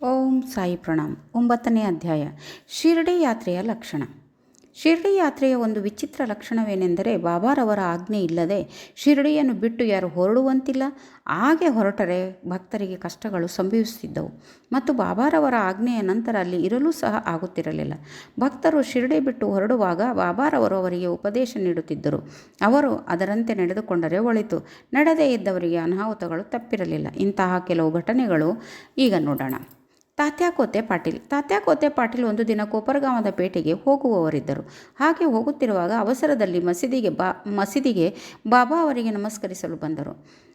ಓಂ ಸಾಯಿ ಪ್ರಣಾಮ್. 9ನೇ ಅಧ್ಯಾಯ. ಶಿರ್ಡಿ ಯಾತ್ರೆಯ ಲಕ್ಷಣ. ಶಿರ್ಡಿ ಯಾತ್ರೆಯ ಒಂದು ವಿಚಿತ್ರ ಲಕ್ಷಣವೇನೆಂದರೆ, ಬಾಬಾರವರ ಆಜ್ಞೆ ಇಲ್ಲದೆ ಶಿರ್ಡಿಯನ್ನು ಬಿಟ್ಟು ಯಾರು ಹೊರಡುವಂತಿಲ್ಲ. ಹಾಗೆ ಹೊರಟರೆ ಭಕ್ತರಿಗೆ ಕಷ್ಟಗಳು ಸಂಭವಿಸುತ್ತಿದ್ದವು ಮತ್ತು ಬಾಬಾರವರ ಆಜ್ಞೆಯ ನಂತರ ಅಲ್ಲಿ ಇರಲು ಸಹ ಆಗುತ್ತಿರಲಿಲ್ಲ. ಭಕ್ತರು ಶಿರ್ಡಿ ಬಿಟ್ಟು ಹೊರಡುವಾಗ ಬಾಬಾರವರು ಅವರಿಗೆ ಉಪದೇಶ ನೀಡುತ್ತಿದ್ದರು. ಅವರು ಅದರಂತೆ ನಡೆದುಕೊಂಡರೆ ಒಳಿತು, ನಡೆದೇ ಇದ್ದವರಿಗೆ ಅನಾಹುತಗಳು ತಪ್ಪಿರಲಿಲ್ಲ. ಇಂತಹ ಕೆಲವು ಘಟನೆಗಳು ಈಗ ನೋಡೋಣ. ತಾತ್ಯಾಕೋತೆ ಪಾಟೀಲ್ ಒಂದು ದಿನ ಕೋಪರಗಾಂವದ ಪೇಟೆಗೆ ಹೋಗುವವರಿದ್ದರು. ಹಾಗೆ ಹೋಗುತ್ತಿರುವಾಗ ಅವಸರದಲ್ಲಿ ಮಸೀದಿಗೆ ಬಾಬಾ ಅವರಿಗೆ ನಮಸ್ಕರಿಸಲು ಬಂದರು.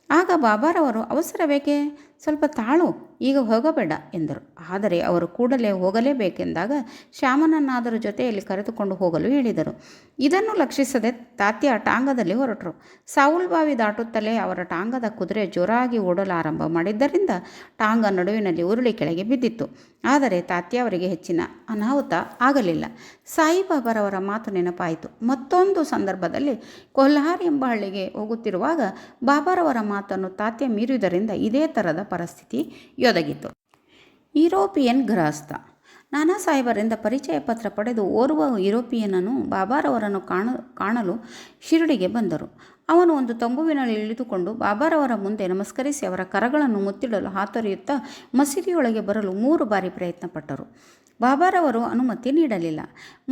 ಆಗ ಬಾಬಾರವರು, ಅವಸರ ಬೇಕೆ, ಸ್ವಲ್ಪ ತಾಳು, ಈಗ ಹೋಗಬೇಡ ಎಂದರು. ಆದರೆ ಅವರು ಕೂಡಲೇ ಹೋಗಲೇಬೇಕೆಂದಾಗ ಶ್ಯಾಮನನ್ನಾದರೂ ಜೊತೆಯಲ್ಲಿ ಕರೆದುಕೊಂಡು ಹೋಗಲು ಹೇಳಿದರು. ಇದನ್ನು ಲಕ್ಷಿಸದೆ ತಾತ್ಯ ಟಾಂಗದಲ್ಲಿ ಹೊರಟರು. ಸಾವುಲ್ ಬಾವಿ ದಾಟುತ್ತಲೇ ಅವರ ಟಾಂಗದ ಕುದುರೆ ಜೋರಾಗಿ ಓಡಲು ಆರಂಭ ಮಾಡಿದ್ದರಿಂದ ಟಾಂಗ ನಡುವಿನಲ್ಲಿ ಉರುಳಿ ಕೆಳಗೆ ಬಿದ್ದಿತ್ತು. ಆದರೆ ತಾತ್ಯ ಅವರಿಗೆ ಹೆಚ್ಚಿನ ಅನಾಹುತ ಆಗಲಿಲ್ಲ. ಸಾಯಿಬಾಬಾರವರ ಮಾತು ನೆನಪಾಯಿತು. ಮತ್ತೊಂದು ಸಂದರ್ಭದಲ್ಲಿ ಕೊಲ್ಹಾರ್ ಎಂಬ ಹಳ್ಳಿಗೆ ಹೋಗುತ್ತಿರುವಾಗ ಬಾಬಾರವರ ಮಾತನ್ನು ತಾತ್ಯ ಮೀರಿದ್ದರಿಂದ ಇದೇ ಥರದ ಪರಿಸ್ಥಿತಿ ಒದಗಿತು. ಯುರೋಪಿಯನ್ ಗೃಹಸ್ಥ ನಾನಾ ಸಾಹೇಬರಿಂದ ಪರಿಚಯ ಪತ್ರ ಪಡೆದು ಓರ್ವ ಯುರೋಪಿಯನನು ಬಾಬಾರವರನ್ನು ಕಾಣಲು ಶಿರಡಿಗೆ ಬಂದರು. ಅವನು ಒಂದು ತಂಬುವಿನಲ್ಲಿ ಇಳಿದುಕೊಂಡು ಬಾಬಾರವರ ಮುಂದೆ ನಮಸ್ಕರಿಸಿ ಅವರ ಕರಗಳನ್ನು ಮುತ್ತಿಡಲು ಹಾತೊರೆಯುತ್ತಾ ಮಸೀದಿಯೊಳಗೆ ಬರಲು 3 ಬಾರಿ ಪ್ರಯತ್ನಪಟ್ಟರು. ಬಾಬಾರವರು ಅನುಮತಿ ನೀಡಲಿಲ್ಲ.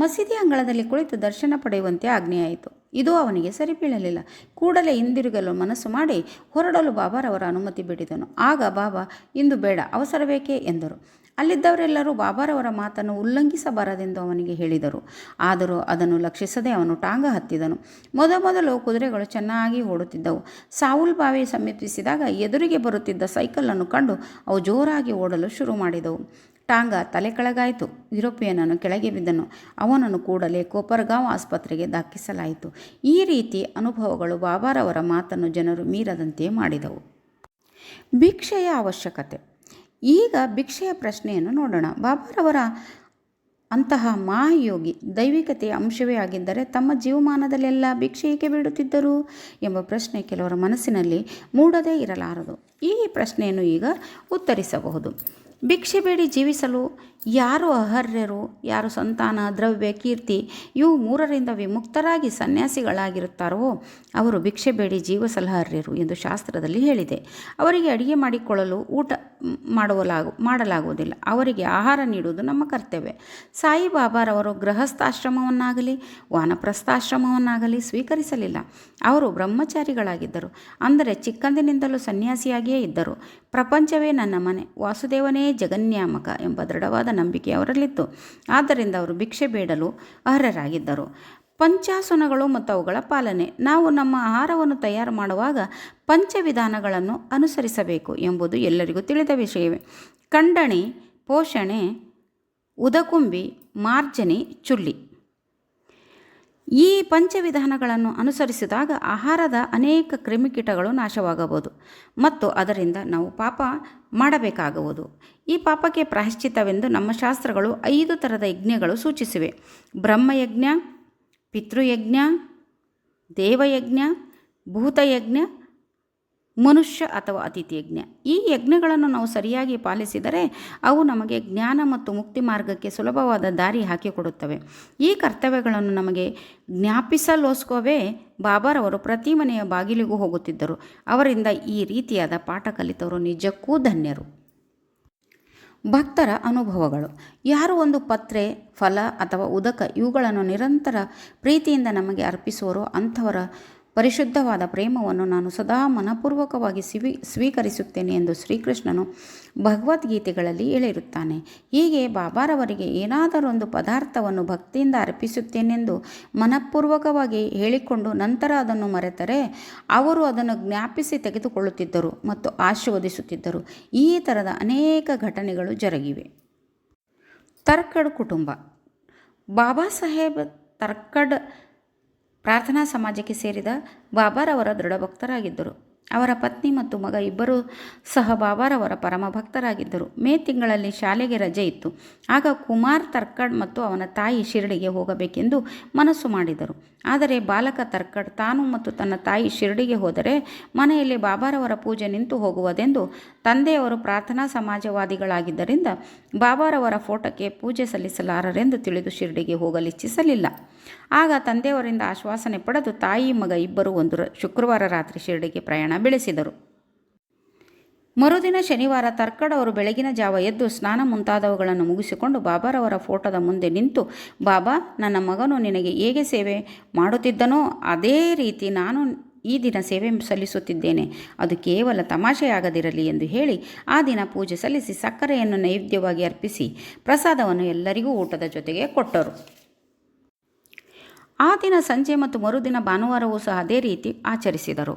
ಮಸೀದಿ ಅಂಗಳದಲ್ಲಿ ಕುಳಿತು ದರ್ಶನ ಪಡೆಯುವಂತೆ ಆಜ್ಞೆಯಾಯಿತು. ಇದು ಅವನಿಗೆ ಸರಿಬೀಳಲಿಲ್ಲ. ಕೂಡಲೇ ಹಿಂದಿರುಗಲು ಮನಸ್ಸು ಮಾಡಿ ಹೊರಡಲು ಬಾಬಾರವರ ಅನುಮತಿ ಬೇಡಿದನು. ಆಗ ಬಾಬಾ, ಇಂದು ಬೇಡ, ಅವಸರ ಬೇಕೇ ಎಂದರು. ಅಲ್ಲಿದ್ದವರೆಲ್ಲರೂ ಬಾಬಾರವರ ಮಾತನ್ನು ಉಲ್ಲಂಘಿಸಬಾರದೆಂದು ಅವನಿಗೆ ಹೇಳಿದರು. ಆದರೂ ಅದನ್ನು ಲಕ್ಷಿಸದೆ ಅವನು ಟಾಂಗ ಹತ್ತಿದನು. ಮೊದಲು ಕುದುರೆಗಳು ಚೆನ್ನಾಗಿ ಓಡುತ್ತಿದ್ದವು. ಸಾವುಲ್ ಬಾವಿ ಸಮೀಪಿಸಿದಾಗ ಎದುರಿಗೆ ಬರುತ್ತಿದ್ದ ಸೈಕಲನ್ನು ಕಂಡು ಅವು ಜೋರಾಗಿ ಓಡಲು ಶುರು ಮಾಡಿದವು. ಟಾಂಗ ತಲೆ ಕೆಳಗಾಯಿತು. ಯುರೋಪಿಯನನ್ನು ಕೆಳಗೆ ಬಿದ್ದನು. ಅವನನ್ನು ಕೂಡಲೇ ಕೋಪರ್ಗಾಂವ್ ಆಸ್ಪತ್ರೆಗೆ ದಾಖಲಿಸಲಾಯಿತು. ಈ ರೀತಿ ಅನುಭವಗಳು ಬಾಬಾರವರ ಮಾತನ್ನು ಜನರು ಮೀರದಂತೆ ಮಾಡಿದವು. ಭಿಕ್ಷೆಯ ಅವಶ್ಯಕತೆ. ಈಗ ಭಿಕ್ಷೆಯ ಪ್ರಶ್ನೆಯನ್ನು ನೋಡೋಣ. ಬಾಬಾರವರ ಅಂತಹ ಮಹಾಯೋಗಿ ದೈವಿಕತೆಯ ಅಂಶವೇ ಆಗಿದ್ದರೆ ತಮ್ಮ ಜೀವಮಾನದಲ್ಲೆಲ್ಲ ಭಿಕ್ಷೆ ಏಕೆ ಬೇಡುತ್ತಿದ್ದರು ಎಂಬ ಪ್ರಶ್ನೆ ಕೆಲವರ ಮನಸ್ಸಿನಲ್ಲಿ ಮೂಡದೇ ಇರಲಾರದು. ಈ ಪ್ರಶ್ನೆಯನ್ನು ಈಗ ಉತ್ತರಿಸಬಹುದು. ಭಿಕ್ಷೆ ಬೇಡಿ ಜೀವಿಸಲು ಯಾರು ಅರ್ಹರು, ಯಾರು ಸಂತಾನ, ದ್ರವ್ಯ, ಕೀರ್ತಿ ಇವು 3ರಿಂದ ವಿಮುಕ್ತರಾಗಿ ಸನ್ಯಾಸಿಗಳಾಗಿರುತ್ತಾರೋ ಅವರು ಭಿಕ್ಷೆ ಬೇಡಿ ಜೀವಿಸಲು ಅರ್ಹರು ಎಂದು ಶಾಸ್ತ್ರದಲ್ಲಿ ಹೇಳಿದೆ. ಅವರಿಗೆ ಅಡಿಗೆ ಮಾಡಿಕೊಳ್ಳಲು ಊಟ ಮಾಡಲಾಗುವುದಿಲ್ಲ. ಅವರಿಗೆ ಆಹಾರ ನೀಡುವುದು ನಮ್ಮ ಕರ್ತವ್ಯ. ಸಾಯಿಬಾಬಾರವರು ಗೃಹಸ್ಥಾಶ್ರಮವನ್ನಾಗಲಿ ವಾನಪ್ರಸ್ಥಾಶ್ರಮವನ್ನಾಗಲಿ ಸ್ವೀಕರಿಸಲಿಲ್ಲ. ಅವರು ಬ್ರಹ್ಮಚಾರಿಗಳಾಗಿದ್ದರು. ಅಂದರೆ ಚಿಕ್ಕಂದಿನಿಂದಲೂ ಸನ್ಯಾಸಿಯಾಗಿಯೇ ಇದ್ದರು. ಪ್ರಪಂಚವೇ ನನ್ನ ಮನೆ, ವಾಸುದೇವನೇ ಜಗನ್ಯಾಮಕ ಎಂಬ ದೃಢವಾದ ನಂಬಿಕೆ ಅವರಲ್ಲಿತ್ತು. ಆದ್ದರಿಂದ ಅವರು ಭಿಕ್ಷೆ ಬೇಡಲು ಅರ್ಹರಾಗಿದ್ದರು. ಪಂಚಾಸನಗಳು ಮತ್ತು ಅವುಗಳ ಪಾಲನೆ. ನಾವು ನಮ್ಮ ಆಹಾರವನ್ನು ತಯಾರು ಮಾಡುವಾಗ ಪಂಚವಿಧಾನಗಳನ್ನು ಅನುಸರಿಸಬೇಕು ಎಂಬುದು ಎಲ್ಲರಿಗೂ ತಿಳಿದ ವಿಷಯವೇ. ಖಂಡಣಿ, ಪೋಷಣೆ, ಉದಕುಂಬಿ, ಮಾರ್ಜನಿ, ಚುಲ್ಲಿ. ಈ ಪಂಚವಿಧಾನಗಳನ್ನು ಅನುಸರಿಸಿದಾಗ ಆಹಾರದ ಅನೇಕ ಕ್ರಿಮಿಕೀಟಗಳು ನಾಶವಾಗಬಹುದು ಮತ್ತು ಅದರಿಂದ ನಾವು ಪಾಪ ಮಾಡಬೇಕಾಗುವುದು. ಈ ಪಾಪಕ್ಕೆ ಪ್ರಾಯಶ್ಚಿತ್ತವೆಂದು ನಮ್ಮ ಶಾಸ್ತ್ರಗಳು 5 ಥರದ ಯಜ್ಞಗಳು ಸೂಚಿಸಿವೆ. ಬ್ರಹ್ಮಯಜ್ಞ, ಪಿತೃಯಜ್ಞ, ದೇವಯಜ್ಞ, ಭೂತಯಜ್ಞ, ಮನುಷ್ಯ ಅಥವಾ ಅತಿಥಿ ಯಜ್ಞ. ಈ ಯಜ್ಞಗಳನ್ನು ನಾವು ಸರಿಯಾಗಿ ಪಾಲಿಸಿದರೆ ಅವು ನಮಗೆ ಜ್ಞಾನ ಮತ್ತು ಮುಕ್ತಿ ಮಾರ್ಗಕ್ಕೆ ಸುಲಭವಾದ ದಾರಿ ಹಾಕಿಕೊಡುತ್ತವೆ. ಈ ಕರ್ತವ್ಯಗಳನ್ನು ನಮಗೆ ಜ್ಞಾಪಿಸಲೋಸ್ಕರವೇ ಬಾಬಾರವರು ಪ್ರತಿ ಮನೆಯ ಬಾಗಿಲಿಗೂ ಹೋಗುತ್ತಿದ್ದರು. ಅವರಿಂದ ಈ ರೀತಿಯಾದ ಪಾಠ ಕಲಿತವರು ನಿಜಕ್ಕೂ ಧನ್ಯರು. ಭಕ್ತರ ಅನುಭವಗಳು. ಯಾರು ಒಂದು ಪತ್ರೆ, ಫಲ ಅಥವಾ ಉದಕ ಇವುಗಳನ್ನು ನಿರಂತರ ಪ್ರೀತಿಯಿಂದ ನಮಗೆ ಅರ್ಪಿಸುವರೋ ಅಂಥವರ ಪರಿಶುದ್ಧವಾದ ಪ್ರೇಮವನ್ನು ನಾನು ಸದಾ ಮನಪೂರ್ವಕವಾಗಿ ಸ್ವೀಕರಿಸುತ್ತೇನೆ ಎಂದು ಶ್ರೀಕೃಷ್ಣನು ಭಗವದ್ಗೀತೆಗಳಲ್ಲಿ ಹೇಳಿರುತ್ತಾನೆ. ಹೀಗೆ ಬಾಬಾರವರಿಗೆ ಏನಾದರೊಂದು ಪದಾರ್ಥವನ್ನು ಭಕ್ತಿಯಿಂದ ಅರ್ಪಿಸುತ್ತೇನೆಂದು ಮನಪೂರ್ವಕವಾಗಿ ಹೇಳಿಕೊಂಡು ನಂತರ ಅದನ್ನು ಮರೆತರೆ ಅವರು ಅದನ್ನು ಜ್ಞಾಪಿಸಿ ತೆಗೆದುಕೊಳ್ಳುತ್ತಿದ್ದರು ಮತ್ತು ಆಶೀರ್ವದಿಸುತ್ತಿದ್ದರು. ಈ ಥರದ ಅನೇಕ ಘಟನೆಗಳು ಜರುಗಿವೆ. ತರ್ಕಡ್ ಕುಟುಂಬ. ಬಾಬಾ ಸಾಹೇಬ್ ತರ್ಕಡ್ ಪ್ರಾರ್ಥನಾ ಸಮಾಜಕ್ಕೆ ಸೇರಿದ ಬಾಬಾರವರ ದೃಢ ಭಕ್ತರಾಗಿದ್ದರು. ಅವರ ಪತ್ನಿ ಮತ್ತು ಮಗ ಇಬ್ಬರೂ ಸಹ ಬಾಬಾರವರ ಪರಮ ಭಕ್ತರಾಗಿದ್ದರು. ಮೇ ತಿಂಗಳಲ್ಲಿ ಶಾಲೆಗೆ ರಜೆ ಇತ್ತು. ಆಗ ಕುಮಾರ್ ತರ್ಕಡ್ ಮತ್ತು ಅವನ ತಾಯಿ ಶಿರಡಿಗೆ ಹೋಗಬೇಕೆಂದು ಮನಸ್ಸು ಮಾಡಿದರು. ಆದರೆ ಬಾಲಕ ತರ್ಕಡ್ ತಾನು ಮತ್ತು ತನ್ನ ತಾಯಿ ಶಿರಡಿಗೆ ಹೋದರೆ ಮನೆಯಲ್ಲಿ ಬಾಬಾರವರ ಪೂಜೆ ನಿಂತು ಹೋಗುವುದೆಂದು, ತಂದೆಯವರು ಪ್ರಾರ್ಥನಾ ಸಮಾಜವಾದಿಗಳಾಗಿದ್ದರಿಂದ ಬಾಬಾರವರ ಫೋಟೋಕ್ಕೆ ಪೂಜೆ ಸಲ್ಲಿಸಲಾರರೆಂದು ತಿಳಿದು ಶಿರಡಿಗೆ ಹೋಗಲಿಚ್ಛಿಸಲಿಲ್ಲ. ಆಗ ತಂದೆಯವರಿಂದ ಆಶ್ವಾಸನೆ ಪಡೆದು ತಾಯಿ ಮಗ ಇಬ್ಬರು ಒಂದು ಶುಕ್ರವಾರ ರಾತ್ರಿ ಶಿರಡಿಗೆ ಪ್ರಯಾಣ ಬೆಳೆಸಿದರು. ಮರುದಿನ ಶನಿವಾರ ತರ್ಕಡ್ ಅವರು ಬೆಳಗಿನ ಜಾವ ಎದ್ದು ಸ್ನಾನ ಮುಂತಾದವುಗಳನ್ನು ಮುಗಿಸಿಕೊಂಡು ಬಾಬಾರವರ ಫೋಟೋದ ಮುಂದೆ ನಿಂತು, ಬಾಬಾ, ನನ್ನ ಮಗನು ನಿನಗೆ ಹೇಗೆ ಸೇವೆ ಮಾಡುತ್ತಿದ್ದನೋ ಅದೇ ರೀತಿ ನಾನು ಈ ದಿನ ಸೇವೆ ಸಲ್ಲಿಸುತ್ತಿದ್ದೇನೆ. ಅದು ಕೇವಲ ತಮಾಷೆಯಾಗದಿರಲಿ ಎಂದು ಹೇಳಿ ಆ ದಿನ ಪೂಜೆ ಸಲ್ಲಿಸಿ ಸಕ್ಕರೆಯನ್ನು ನೈವೇದ್ಯವಾಗಿ ಅರ್ಪಿಸಿ ಪ್ರಸಾದವನ್ನು ಎಲ್ಲರಿಗೂ ಊಟದ ಜೊತೆಗೆ ಕೊಟ್ಟರು. ಆ ದಿನ ಸಂಜೆ ಮತ್ತು ಮರುದಿನ ಭಾನುವಾರವೂ ಸಹ ಅದೇ ರೀತಿ ಆಚರಿಸಿದರು.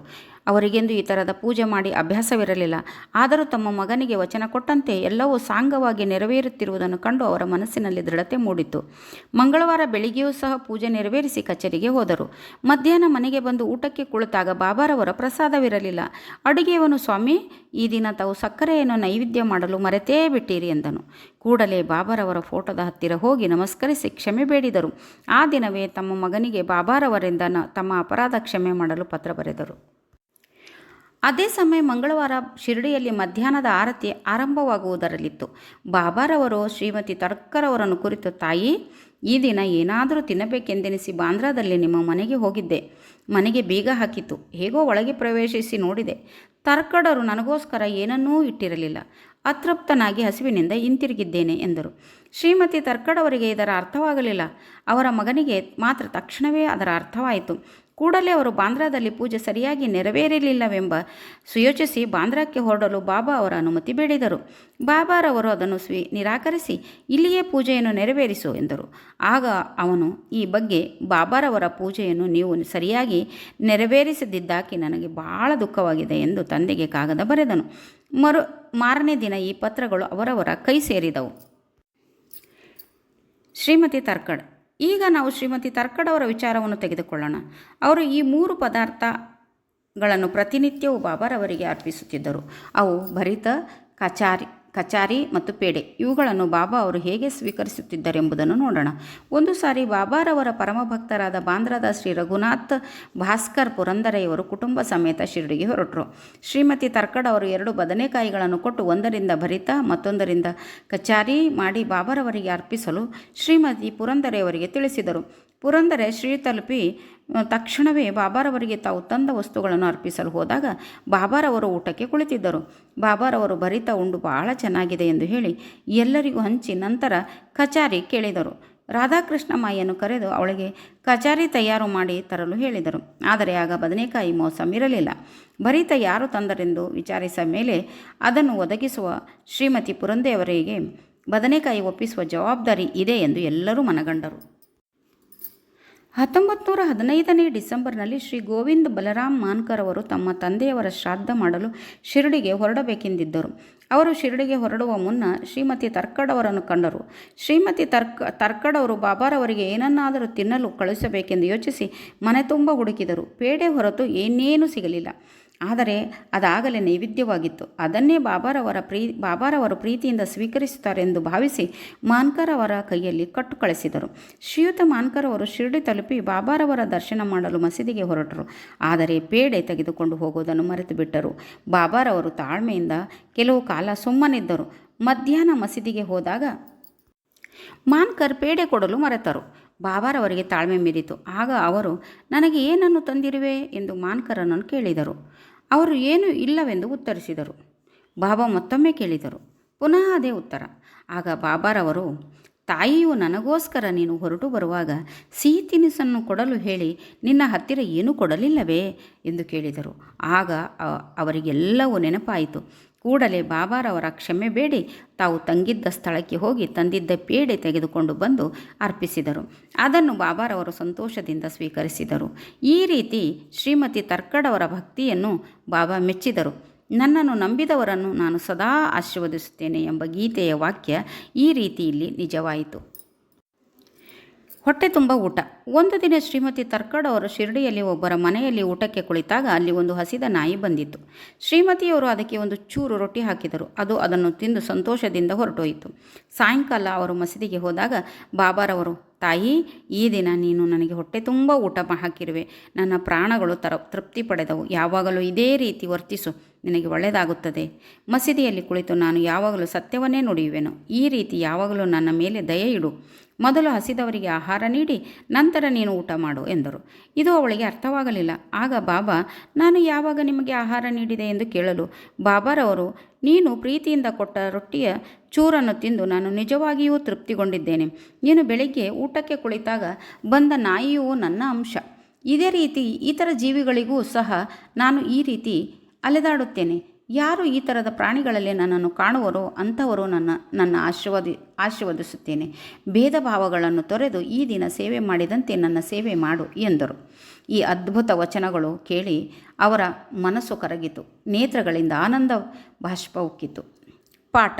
ಅವರಿಗೆಂದು ಈ ಥರದ ಪೂಜೆ ಮಾಡಿ ಅಭ್ಯಾಸವಿರಲಿಲ್ಲ. ಆದರೂ ತಮ್ಮ ಮಗನಿಗೆ ವಚನ ಕೊಟ್ಟಂತೆ ಎಲ್ಲವೂ ಸಾಂಗವಾಗಿ ನೆರವೇರುತ್ತಿರುವುದನ್ನು ಕಂಡು ಅವರ ಮನಸ್ಸಿನಲ್ಲಿ ದೃಢತೆ ಮೂಡಿತು. ಮಂಗಳವಾರ ಬೆಳಿಗ್ಗೆಯೂ ಸಹ ಪೂಜೆ ನೆರವೇರಿಸಿ ಕಚೇರಿಗೆ ಹೋದರು. ಮಧ್ಯಾಹ್ನ ಮನೆಗೆ ಬಂದು ಊಟಕ್ಕೆ ಕುಳಿತಾಗ ಬಾಬಾರವರ ಪ್ರಸಾದವಿರಲಿಲ್ಲ. ಅಡುಗೆಯವನು, ಸ್ವಾಮಿ, ಈ ದಿನ ತಾವು ಸಕ್ಕರೆಯನ್ನು ನೈವೇದ್ಯ ಮಾಡಲು ಮರೆತೇ ಬಿಟ್ಟಿರಿ ಎಂದನು. ಕೂಡಲೇ ಬಾಬಾರವರ ಫೋಟೋದ ಹತ್ತಿರ ಹೋಗಿ ನಮಸ್ಕರಿಸಿ ಕ್ಷಮೆ ಬೇಡಿದರು. ಆ ದಿನವೇ ತಮ್ಮ ಮಗನಿಗೆ ಬಾಬಾರವರಿಂದ ತಮ್ಮ ಅಪರಾಧ ಕ್ಷಮೆ ಮಾಡಲು ಪತ್ರ ಬರೆದರು. ಅದೇ ಸಮಯ ಮಂಗಳವಾರ ಶಿರಡಿಯಲ್ಲಿ ಮಧ್ಯಾಹ್ನದ ಆರತಿ ಆರಂಭವಾಗುವುದರಲ್ಲಿತ್ತು. ಬಾಬಾರವರು ಶ್ರೀಮತಿ ತರ್ಕರವರನ್ನು ಕುರಿತು, ತಾಯಿ, ಈ ದಿನ ಏನಾದರೂ ತಿನ್ನಬೇಕೆಂದೆನಿಸಿ ಬಾಂದ್ರಾದಲ್ಲಿ ನಿಮ್ಮ ಮನೆಗೆ ಹೋಗಿದ್ದೆ. ಮನೆಗೆ ಬೀಗ ಹಾಕಿತ್ತು. ಹೇಗೋ ಒಳಗೆ ಪ್ರವೇಶಿಸಿ ನೋಡಿದೆ. ತರ್ಕಡರು ನನಗೋಸ್ಕರ ಏನನ್ನೂ ಇಟ್ಟಿರಲಿಲ್ಲ. ಅತೃಪ್ತನಾಗಿ ಹಸಿವಿನಿಂದ ಹಿಂತಿರುಗಿದ್ದೇನೆ ಎಂದರು. ಶ್ರೀಮತಿ ತರ್ಕಡವರಿಗೆ ಇದರ ಅರ್ಥವಾಗಲಿಲ್ಲ. ಅವರ ಮಗನಿಗೆ ಮಾತ್ರ ತಕ್ಷಣವೇ ಅದರ ಅರ್ಥವಾಯಿತು. ಕೂಡಲೇ ಅವರು ಬಾಂದ್ರಾದಲ್ಲಿ ಪೂಜೆ ಸರಿಯಾಗಿ ನೆರವೇರಲಿಲ್ಲವೆಂಬ ಸುಯೋಚಿಸಿ ಬಾಂದ್ರಾಕ್ಕೆ ಹೊರಡಲು ಬಾಬಾ ಅವರ ಅನುಮತಿ ಬೇಡಿದರು. ಬಾಬಾರವರು ಅದನ್ನು ನಿರಾಕರಿಸಿ, ಇಲ್ಲಿಯೇ ಪೂಜೆಯನ್ನು ನೆರವೇರಿಸು ಎಂದರು. ಆಗ ಅವನು, ಈ ಬಗ್ಗೆ ಬಾಬಾರವರ ಪೂಜೆಯನ್ನು ನೀವು ಸರಿಯಾಗಿ ನೆರವೇರಿಸದಿದ್ದಾಗಿ ನನಗೆ ಬಹಳ ದುಃಖವಾಗಿದೆ ಎಂದು ತಂದೆಗೆ ಕಾಗದ ಬರೆದನು. ಮಾರನೇ ದಿನ ಈ ಪತ್ರಗಳು ಅವರವರ ಕೈ ಸೇರಿದವು. ಶ್ರೀಮತಿ ತರ್ಕಡ್. ಈಗ ನಾವು ಶ್ರೀಮತಿ ತರ್ಕಡ್ ಅವರ ವಿಚಾರವನ್ನು ತೆಗೆದುಕೊಳ್ಳೋಣ. ಅವರು ಈ 3 ಪದಾರ್ಥಗಳನ್ನು ಪ್ರತಿನಿತ್ಯವೂ ಬಾಬಾರವರಿಗೆ ಅರ್ಪಿಸುತ್ತಿದ್ದರು. ಅವು ಭರಿತ, ಕಚಾರಿ ಮತ್ತು ಪೇಡೆ. ಇವುಗಳನ್ನು ಬಾಬಾ ಅವರು ಹೇಗೆ ಸ್ವೀಕರಿಸುತ್ತಿದ್ದರೆಂಬುದನ್ನು ನೋಡೋಣ. ಒಂದು ಸಾರಿ ಬಾಬಾರವರ ಪರಮಭಕ್ತರಾದ ಬಾಂದ್ರಾದ ಶ್ರೀ ರಘುನಾಥ್ ಭಾಸ್ಕರ್ ಪುರಂದರೆಯವರು ಕುಟುಂಬ ಸಮೇತ ಶಿರಡಿಗೆ ಹೊರಟರು. ಶ್ರೀಮತಿ ತರ್ಕಡ್ ಅವರು 2 ಬದನೆಕಾಯಿಗಳನ್ನು ಕೊಟ್ಟು ಒಂದರಿಂದ ಭರಿತ ಮತ್ತೊಂದರಿಂದ ಕಚಾರಿ ಮಾಡಿ ಬಾಬಾರವರಿಗೆ ಅರ್ಪಿಸಲು ಶ್ರೀಮತಿ ಪುರಂದರೆಯವರಿಗೆ ತಿಳಿಸಿದರು. ಪುರಂದರೆ ಶ್ರೀ ತಲುಪಿ ತಕ್ಷಣವೇ ಬಾಬಾರವರಿಗೆ ತಾವು ತಂದ ವಸ್ತುಗಳನ್ನು ಅರ್ಪಿಸಲು ಹೋದಾಗ ಬಾಬಾರವರು ಊಟಕ್ಕೆ ಕುಳಿತಿದ್ದರು. ಬಾಬಾರವರು ಭರಿತ ಉಂಡು ಬಹಳ ಚೆನ್ನಾಗಿದೆ ಎಂದು ಹೇಳಿ ಎಲ್ಲರಿಗೂ ಹಂಚಿ ನಂತರ ಕಚಾರಿ ಕೇಳಿದರು. ರಾಧಾಕೃಷ್ಣ ಮಾಯಿಯನ್ನು ಕರೆದು ಅವಳಿಗೆ ಕಚಾರಿ ತಯಾರು ಮಾಡಿ ತರಲು ಹೇಳಿದರು. ಆದರೆ ಆಗ ಬದನೆಕಾಯಿ ಮೋಸಂ ಇರಲಿಲ್ಲ. ಭರಿತ ಯಾರು ತಂದರೆಂದು ವಿಚಾರಿಸಿದ ಮೇಲೆ ಅದನ್ನು ಒದಗಿಸುವ ಶ್ರೀಮತಿ ಪುರಂದರೆಯವರಿಗೆ ಬದನೆಕಾಯಿ ಒಪ್ಪಿಸುವ ಜವಾಬ್ದಾರಿ ಇದೆ ಎಂದು ಎಲ್ಲರೂ ಮನಗಂಡರು. 1915ನೇ ಡಿಸೆಂಬರ್ನಲ್ಲಿ ಶ್ರೀ ಗೋವಿಂದ್ ಬಲರಾಮ್ ಮಾನ್ಕರ್ ಅವರು ತಮ್ಮ ತಂದೆಯವರ ಶ್ರಾದ್ದ ಮಾಡಲು ಶಿರಡಿಗೆ ಹೊರಡಬೇಕೆಂದಿದ್ದರು. ಅವರು ಶಿರಡಿಗೆ ಹೊರಡುವ ಮುನ್ನ ಶ್ರೀಮತಿ ತರ್ಕಡ್ ಅವರನ್ನು ಕಂಡರು. ಶ್ರೀಮತಿ ತರ್ಕಡ್ ಅವರು ಬಾಬಾರವರಿಗೆ ಏನನ್ನಾದರೂ ತಿನ್ನಲು ಕಳುಹಿಸಬೇಕೆಂದು ಯೋಚಿಸಿ ಮನೆ ತುಂಬ ಹುಡುಕಿದರು. ಪೇಡೆ ಹೊರತು ಏನೇನೂ ಸಿಗಲಿಲ್ಲ. ಆದರೆ ಅದಾಗಲೇ ನೈವೇದ್ಯವಾಗಿತ್ತು. ಅದನ್ನೇ ಬಾಬಾರವರು ಪ್ರೀತಿಯಿಂದ ಸ್ವೀಕರಿಸುತ್ತಾರೆಂದು ಭಾವಿಸಿ ಮಾನ್ಕರ್ ಅವರ ಕೈಯಲ್ಲಿ ಕಟ್ಟು ಕಳಿಸಿದರು. ಶ್ರೀಯುತ ಮಾನ್ಕರ್ ಅವರು ಶಿರಡಿ ತಲುಪಿ ಬಾಬಾರವರ ದರ್ಶನ ಮಾಡಲು ಮಸೀದಿಗೆ ಹೊರಟರು. ಆದರೆ ಪೇಡೆ ತೆಗೆದುಕೊಂಡು ಹೋಗುವುದನ್ನು ಮರೆತು ಬಿಟ್ಟರು. ಬಾಬಾರವರು ತಾಳ್ಮೆಯಿಂದ ಕೆಲವು ಕಾಲ ಸುಮ್ಮನಿದ್ದರು. ಮಧ್ಯಾಹ್ನ ಮಸೀದಿಗೆ ಹೋದಾಗ ಮಾನ್ಕರ್ ಪೇಡೆ ಕೊಡಲು ಮರೆತರು. ಬಾಬಾರವರಿಗೆ ತಾಳ್ಮೆ ಮೀರಿತು. ಆಗ ಅವರು, ನನಗೆ ಏನನ್ನು ತಂದಿರುವೆ ಎಂದು ಮಾನ್ಕರನನ್ನು ಕೇಳಿದರು. ಅವರು ಏನೂ ಇಲ್ಲವೆಂದು ಉತ್ತರಿಸಿದರು. ಬಾಬಾ ಮತ್ತೊಮ್ಮೆ ಕೇಳಿದರು. ಪುನಃ ಅದೇ ಉತ್ತರ. ಆಗ ಬಾಬಾರವರು, ತಾಯಿಯು ನನಗೋಸ್ಕರ ನೀನು ಹೊರಟು ಬರುವಾಗ ಸಿಹಿ ತಿನಿಸನ್ನು ಕೊಡಲು ಹೇಳಿ ನಿನ್ನ ಹತ್ತಿರ ಏನೂ ಕೊಡಲಿಲ್ಲವೇ ಎಂದು ಕೇಳಿದರು. ಆಗ ಅವರಿಗೆಲ್ಲವೂ ನೆನಪಾಯಿತು. ಕೂಡಲೇ ಬಾಬಾರವರ ಕ್ಷಮೆ ಬೇಡಿ ತಾವು ತಂಗಿದ್ದ ಸ್ಥಳಕ್ಕೆ ಹೋಗಿ ತಂದಿದ್ದ ಪೇಡೆ ತೆಗೆದುಕೊಂಡು ಬಂದು ಅರ್ಪಿಸಿದರು. ಅದನ್ನು ಬಾಬಾರವರು ಸಂತೋಷದಿಂದ ಸ್ವೀಕರಿಸಿದರು. ಈ ರೀತಿ ಶ್ರೀಮತಿ ತರ್ಕಡ್ ಅವರ ಭಕ್ತಿಯನ್ನು ಬಾಬಾ ಮೆಚ್ಚಿದರು. ನನ್ನನ್ನು ನಂಬಿದವರನ್ನು ನಾನು ಸದಾ ಆಶೀರ್ವದಿಸುತ್ತೇನೆ ಎಂಬ ಗೀತೆಯ ವಾಕ್ಯ ಈ ರೀತಿ ಇಲ್ಲಿ ನಿಜವಾಯಿತು. ಹೊಟ್ಟೆ ತುಂಬ ಊಟ. ಒಂದು ದಿನ ಶ್ರೀಮತಿ ತರ್ಕಡ್ ಅವರು ಶಿರಡಿಯಲ್ಲಿ ಒಬ್ಬರ ಮನೆಯಲ್ಲಿ ಊಟಕ್ಕೆ ಕುಳಿತಾಗ ಅಲ್ಲಿ ಒಂದು ಹಸಿದ ನಾಯಿ ಬಂದಿತ್ತು. ಶ್ರೀಮತಿಯವರು ಅದಕ್ಕೆ ಒಂದು ಚೂರು ರೊಟ್ಟಿ ಹಾಕಿದರು. ಅದು ಅದನ್ನು ತಿಂದು ಸಂತೋಷದಿಂದ ಹೊರಟೋಯಿತು. ಸಾಯಂಕಾಲ ಅವರು ಮಸೀದಿಗೆ ಹೋದಾಗ ಬಾಬಾರವರು, ತಾಯಿ, ಈ ದಿನ ನೀನು ನನಗೆ ಹೊಟ್ಟೆ ತುಂಬ ಊಟ ಹಾಕಿರುವೆ. ನನ್ನ ಪ್ರಾಣಗಳು ತೃಪ್ತಿ ಪಡೆದವು. ಯಾವಾಗಲೂ ಇದೇ ರೀತಿ ವರ್ತಿಸು, ನಿನಗೆ ಒಳ್ಳೆಯದಾಗುತ್ತದೆ. ಮಸೀದಿಯಲ್ಲಿ ಕುಳಿತು ನಾನು ಯಾವಾಗಲೂ ಸತ್ಯವನ್ನೇ ನುಡಿಯುವೆನು. ಈ ರೀತಿ ಯಾವಾಗಲೂ ನನ್ನ ಮೇಲೆ ದಯೆ ಇಡು. ಮೊದಲು ಹಸಿದವರಿಗೆ ಆಹಾರ ನೀಡಿ ನಂತರ ನೀನು ಊಟ ಮಾಡು ಎಂದರು. ಇದು ಅವಳಿಗೆ ಅರ್ಥವಾಗಲಿಲ್ಲ. ಆಗ ಬಾಬಾ, ನಾನು ಯಾವಾಗ ನಿಮಗೆ ಆಹಾರ ನೀಡಿದೆ ಎಂದು ಕೇಳಲು ಬಾಬಾರವರು, ನೀನು ಪ್ರೀತಿಯಿಂದ ಕೊಟ್ಟ ರೊಟ್ಟಿಯ ಚೂರನ್ನು ತಿಂದು ನಾನು ನಿಜವಾಗಿಯೂ ತೃಪ್ತಿಗೊಂಡಿದ್ದೇನೆ. ನೀನು ಬೆಳಿಗ್ಗೆ ಊಟಕ್ಕೆ ಕುಳಿತಾಗ ಬಂದ ನಾಯಿಯೂ ನನ್ನ ಅಂಶ. ಇದೇ ರೀತಿ ಇತರ ಜೀವಿಗಳಿಗೂ ಸಹ ನಾನು ಈ ರೀತಿ ಅಲೆದಾಡುತ್ತೇನೆ. ಯಾರು ಈ ಥರದ ಪ್ರಾಣಿಗಳಲ್ಲಿ ನನ್ನನ್ನು ಕಾಣುವರೋ ಅಂಥವರು ನನ್ನ ಆಶೀರ್ವದಿಸುತ್ತೇನೆ. ಭೇದ ಭಾವಗಳನ್ನು ತೊರೆದು ಈ ದಿನ ಸೇವೆ ಮಾಡಿದಂತೆ ನನ್ನ ಸೇವೆ ಮಾಡು ಎಂದರು. ಈ ಅದ್ಭುತ ವಚನಗಳು ಕೇಳಿ ಅವರ ಮನಸ್ಸು ಕರಗಿತು. ನೇತ್ರಗಳಿಂದ ಆನಂದ ಬಾಷ್ಪ ಉಕ್ಕಿತು. ಪಾಠ: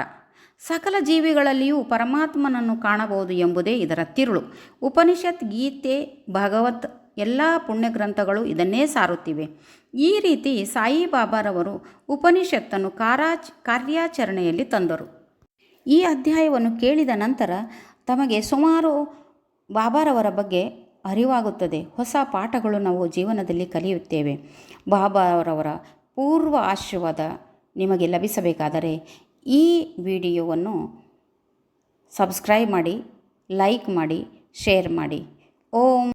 ಸಕಲ ಜೀವಿಗಳಲ್ಲಿಯೂ ಪರಮಾತ್ಮನನ್ನು ಕಾಣಬಹುದು ಎಂಬುದೇ ಇದರ ತಿರುಳು. ಉಪನಿಷತ್, ಗೀತೆ, ಭಗವತ್ ಎಲ್ಲ ಪುಣ್ಯಗ್ರಂಥಗಳು ಇದನ್ನೇ ಸಾರುತ್ತಿವೆ. ಈ ರೀತಿ ಸಾಯಿಬಾಬಾರವರು ಉಪನಿಷತ್ತನ್ನು ಕಾರ್ಯಾಚರಣೆಯಲ್ಲಿ ತಂದರು. ಈ ಅಧ್ಯಾಯವನ್ನು ಕೇಳಿದ ನಂತರ ತಮಗೆ ಸುಮಾರು ಬಾಬಾರವರ ಬಗ್ಗೆ ಅರಿವಾಗುತ್ತದೆ. ಹೊಸ ಪಾಠಗಳು ನಾವು ಜೀವನದಲ್ಲಿ ಕಲಿಯುತ್ತೇವೆ. ಬಾಬಾರವರ ಪೂರ್ವ ಆಶೀರ್ವಾದ ನಿಮಗೆ ಲಭಿಸಬೇಕಾದರೆ ಈ ವಿಡಿಯೋವನ್ನು ಸಬ್ಸ್ಕ್ರೈಬ್ ಮಾಡಿ, ಲೈಕ್ ಮಾಡಿ, ಶೇರ್ ಮಾಡಿ. ಓಂ